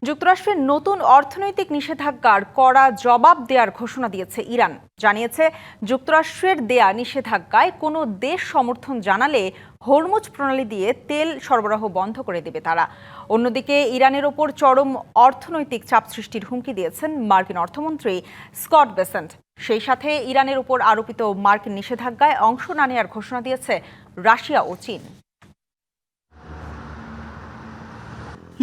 যুক্তরাষ্ট্রের নতুন অর্থনৈতিক নিষেধাজ্ঞার কড়া জবাব দেওয়ার ঘোষণা দিয়েছে ইরান। জানিয়েছে, যুক্তরাষ্ট্রের দেয়া নিষেধাজ্ঞায় কোনো দেশ সমর্থন জানালে হরমুজ প্রণালী দিয়ে তেল সরবরাহ বন্ধ করে দেবে তারা। অন্যদিকে ইরানের ওপর চরম অর্থনৈতিক চাপ সৃষ্টির হুমকি দিয়েছেন মার্কিন অর্থমন্ত্রী স্কট বেসেন্ট। সেই সাথে ইরানের উপর আরোপিত মার্কিন নিষেধাজ্ঞায় অংশ না নেওয়ার ঘোষণা দিয়েছে রাশিয়া ও চীন।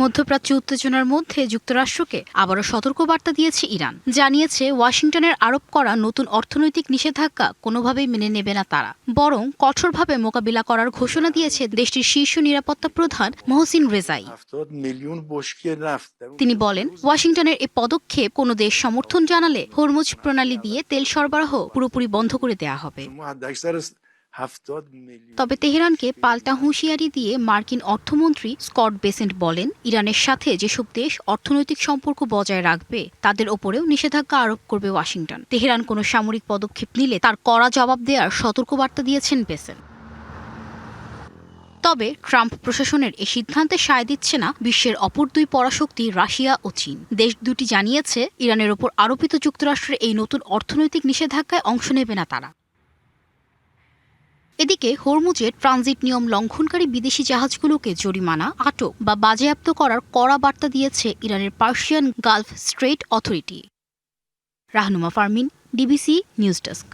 মধ্যপ্রাচ্য উত্তেজনার মধ্যে যুক্তরাষ্ট্রকে আবারও সতর্কবার্তা দিয়েছে ইরান। জানিয়েছে, ওয়াশিংটনের আরোপ করা নতুন অর্থনৈতিক নিষেধাজ্ঞা কোনোভাবেই মেনে নেবে না তারা, বরং কঠোরভাবে মোকাবিলা করার ঘোষণা দিয়েছে দেশটির শীর্ষ নিরাপত্তা প্রধান মোহসিন রেজাই। তিনি বলেন, ওয়াশিংটনের এই পদক্ষেপ কোনো দেশ সমর্থন জানালে হরমুজ প্রণালী দিয়ে তেল সরবরাহ পুরোপুরি বন্ধ করে দেয়া হবে। তবে তেহরানকে পাল্টা হুঁশিয়ারি দিয়ে মার্কিন অর্থমন্ত্রী স্কট বেসেন্ট বলেন, ইরানের সাথে যেসব দেশ অর্থনৈতিক সম্পর্ক বজায় রাখবে তাদের ওপরেও নিষেধাজ্ঞা আরোপ করবে ওয়াশিংটন। তেহরান কোনো সামরিক পদক্ষেপ নিলে তার কড়া জবাব দেওয়ার সতর্কবার্তা দিয়েছেন বেসেন্ট। তবে ট্রাম্প প্রশাসনের এই সিদ্ধান্তে সায় দিচ্ছে না বিশ্বের অপর দুই পরাশক্তি রাশিয়া ও চীন। দেশ দুটি জানিয়েছে, ইরানের ওপর আরোপিত যুক্তরাষ্ট্রের এই নতুন অর্থনৈতিক নিষেধাজ্ঞায় অংশ নেবে না তারা। এদিকে হরমুজের ট্রানজিট নিয়ম লঙ্ঘনকারী বিদেশি জাহাজগুলোকে জরিমানা, আটক বা বাজেয়াপ্ত করার কড়া বার্তা দিয়েছে ইরানের Persian Gulf Strait Authority. Rahnuma Farmin, DBC news desk.